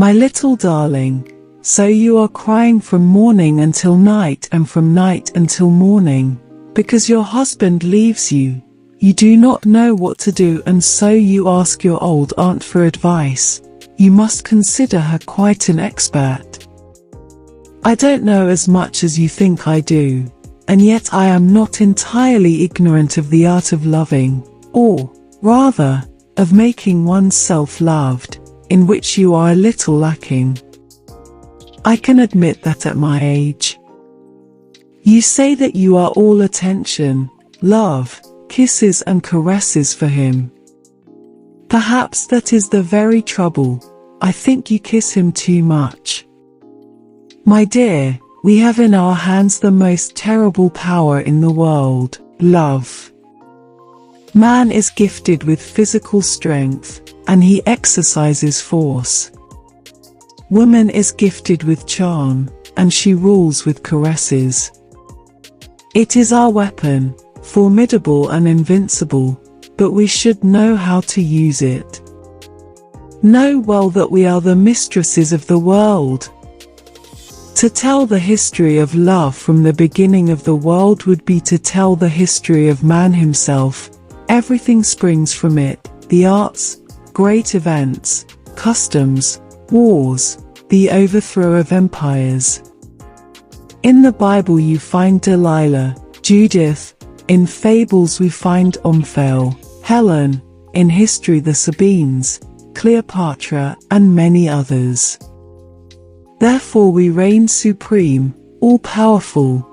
My little darling, so you are crying from morning until night and from night until morning, because your husband leaves you. You do not know what to do, and so you ask your old aunt for advice. You must consider her quite an expert. I don't know as much as you think I do, and yet I am not entirely ignorant of the art of loving, or, rather, of making oneself loved, in which you are a little lacking. I can admit that at my age. You say that you are all attention, love, kisses and caresses for him. Perhaps that is the very trouble. I think you kiss him too much. My dear, we have in our hands the most terrible power in the world, love. Man is gifted with physical strength, and he exercises force. Woman is gifted with charm, and she rules with caresses. It is our weapon, formidable and invincible, but we should know how to use it. Know well that we are the mistresses of the world. To tell the history of love from the beginning of the world would be to tell the history of man himself. Everything springs from it, the arts, great events, customs, wars, the overthrow of empires. In the Bible you find Delilah, Judith, in fables we find Omphale, Helen, in history the Sabines, Cleopatra, and many others. Therefore we reign supreme, all-powerful.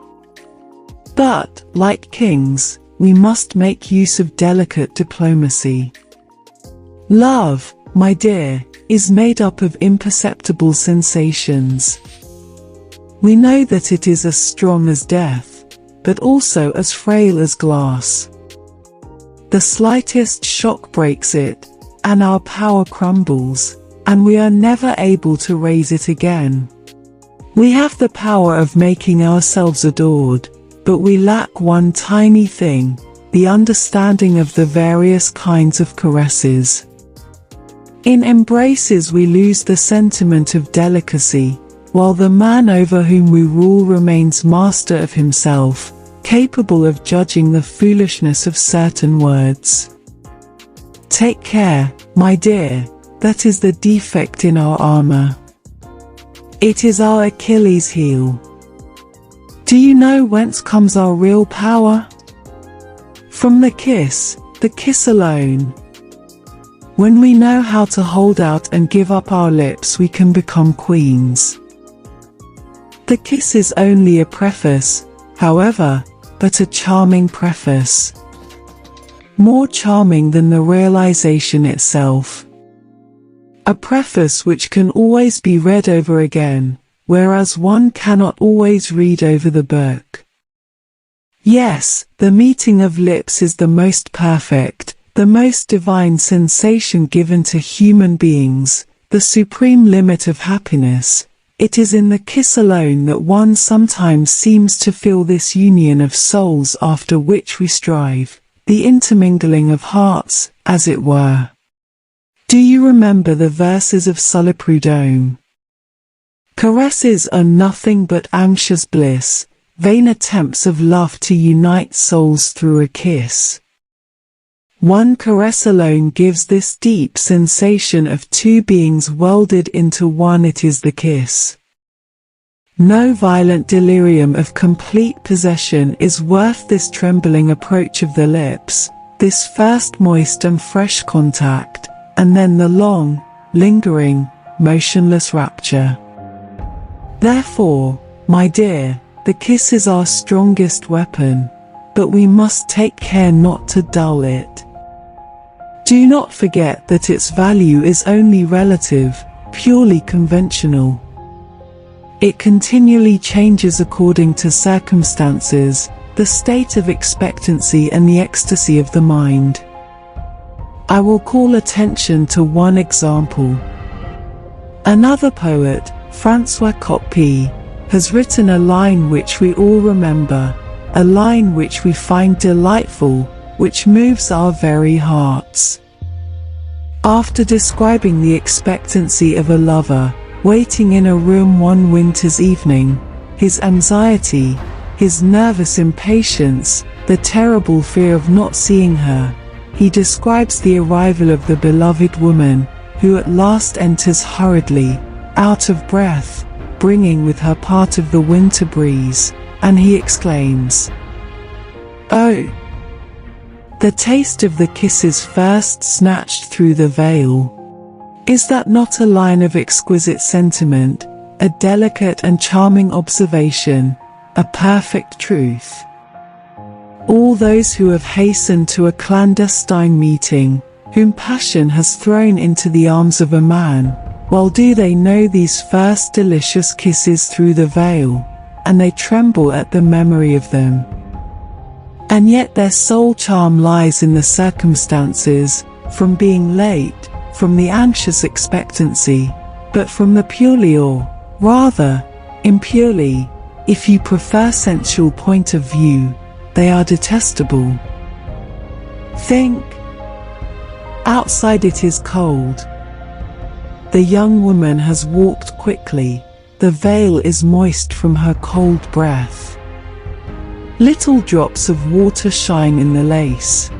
But, like kings, we must make use of delicate diplomacy. Love, my dear, is made up of imperceptible sensations. We know that it is as strong as death, but also as frail as glass. The slightest shock breaks it, and our power crumbles, and we are never able to raise it again. We have the power of making ourselves adored, but we lack one tiny thing, the understanding of the various kinds of caresses. In embraces we lose the sentiment of delicacy, while the man over whom we rule remains master of himself, capable of judging the foolishness of certain words. Take care, my dear, that is the defect in our armor. It is our Achilles heel. Do you know whence comes our real power? From the kiss alone. When we know how to hold out and give up our lips, we can become queens. The kiss is only a preface, however, but a charming preface. More charming than the realization itself. A preface which can always be read over again, whereas one cannot always read over the book. Yes, the meeting of lips is the most perfect, the most divine sensation given to human beings, the supreme limit of happiness. It is in the kiss alone that one sometimes seems to feel this union of souls after which we strive, the intermingling of hearts, as it were. Do you remember the verses of Sory Prudhomme? Caresses are nothing but anxious bliss, vain attempts of love to unite souls through a kiss. One caress alone gives this deep sensation of two beings welded into one. It is the kiss. No violent delirium of complete possession is worth this trembling approach of the lips, this first moist and fresh contact, and then the long, lingering, motionless rapture. Therefore, my dear, the kiss is our strongest weapon, but we must take care not to dull it. Do not forget that its value is only relative, purely conventional. It continually changes according to circumstances, the state of expectancy and the ecstasy of the mind. I will call attention to one example. Another poet, François Coppée, has written a line which we all remember, a line which we find delightful, which moves our very hearts. After describing the expectancy of a lover, waiting in a room one winter's evening, his anxiety, his nervous impatience, the terrible fear of not seeing her, he describes the arrival of the beloved woman, who at last enters hurriedly, out of breath, bringing with her part of the winter breeze, and he exclaims, "Oh! The taste of the kisses first snatched through the veil." Is that not a line of exquisite sentiment, a delicate and charming observation, a perfect truth? All those who have hastened to a clandestine meeting, whom passion has thrown into the arms of a man, well do they know these first delicious kisses through the veil, and they tremble at the memory of them. And yet their sole charm lies in the circumstances, from being late, from the anxious expectancy, but from the purely or, rather, impurely, if you prefer sensual point of view, they are detestable. Think. Outside it is cold. The young woman has walked quickly, the veil is moist from her cold breath. Little drops of water shine in the lace.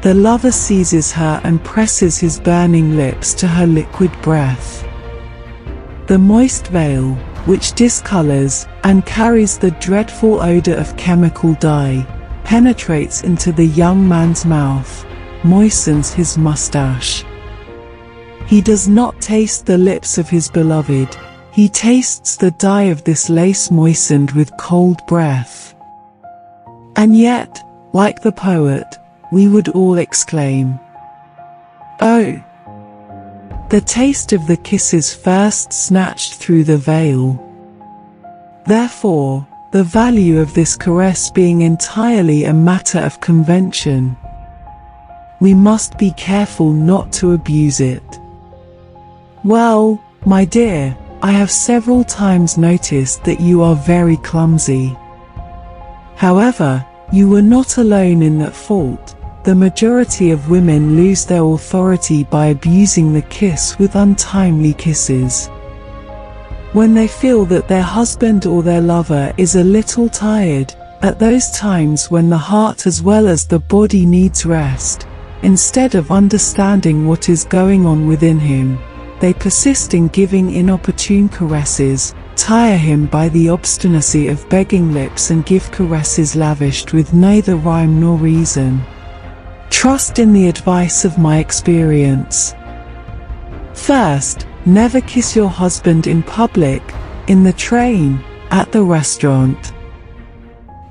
The lover seizes her and presses his burning lips to her liquid breath. The moist veil, which discolors and carries the dreadful odor of chemical dye, penetrates into the young man's mouth, moistens his mustache. He does not taste the lips of his beloved, he tastes the dye of this lace moistened with cold breath. And yet, like the poet, we would all exclaim, "Oh! The taste of the kisses first snatched through the veil." Therefore, the value of this caress being entirely a matter of convention, we must be careful not to abuse it. Well, my dear, I have several times noticed that you are very clumsy. However, you were not alone in that fault. The majority of women lose their authority by abusing the kiss with untimely kisses. When they feel that their husband or their lover is a little tired, at those times when the heart as well as the body needs rest, instead of understanding what is going on within him, they persist in giving inopportune caresses, tire him by the obstinacy of begging lips and give caresses lavished with neither rhyme nor reason. Trust in the advice of my experience. First, never kiss your husband in public, in the train, at the restaurant.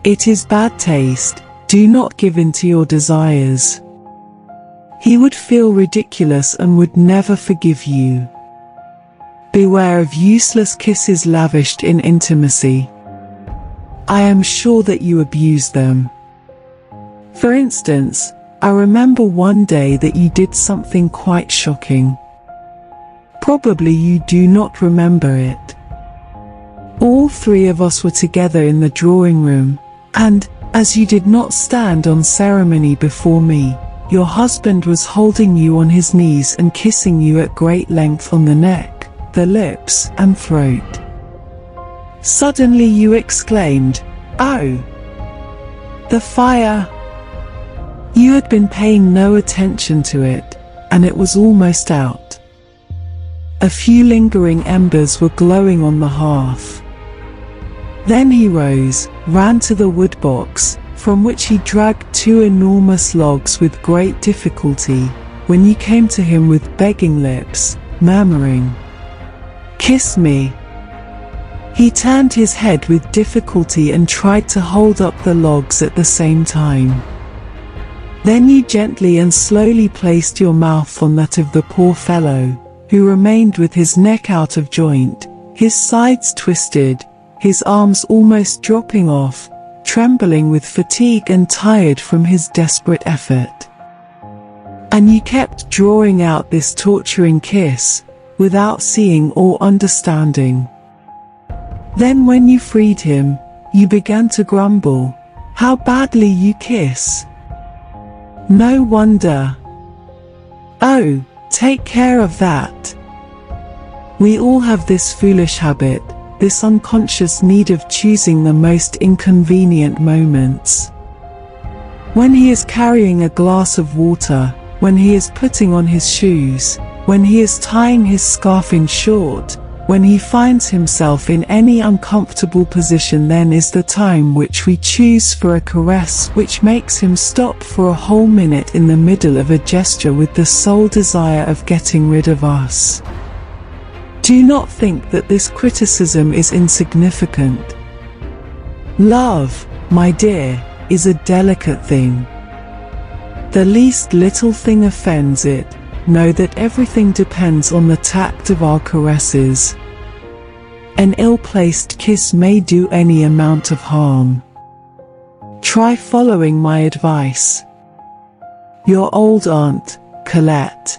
It is bad taste, do not give in to your desires. He would feel ridiculous and would never forgive you. Beware of useless kisses lavished in intimacy. I am sure that you abuse them. For instance, I remember one day that you did something quite shocking. Probably you do not remember it. All three of us were together in the drawing room, and, as you did not stand on ceremony before me, your husband was holding you on his knees and kissing you at great length on the neck, the lips and throat. Suddenly you exclaimed, "Oh! The fire!" You had been paying no attention to it, and it was almost out. A few lingering embers were glowing on the hearth. Then he rose, ran to the wood box, from which he dragged two enormous logs with great difficulty, when you came to him with begging lips, murmuring, "Kiss me." He turned his head with difficulty and tried to hold up the logs at the same time. Then you gently and slowly placed your mouth on that of the poor fellow, who remained with his neck out of joint, his sides twisted, his arms almost dropping off, trembling with fatigue and tired from his desperate effort. And you kept drawing out this torturing kiss, without seeing or understanding. Then when you freed him, you began to grumble, "How badly you kiss! No wonder. Oh, take care of that. We all have this foolish habit, this unconscious need of choosing the most inconvenient moments. When he is carrying a glass of water, when he is putting on his shoes, when he is tying his scarf in short, when he finds himself in any uncomfortable position, then is the time which we choose for a caress which makes him stop for a whole minute in the middle of a gesture with the sole desire of getting rid of us. Do not think that this criticism is insignificant. Love, my dear, is a delicate thing. The least little thing offends it. Know that everything depends on the tact of our caresses. An ill-placed kiss may do any amount of harm. Try following my advice. Your old aunt, Colette.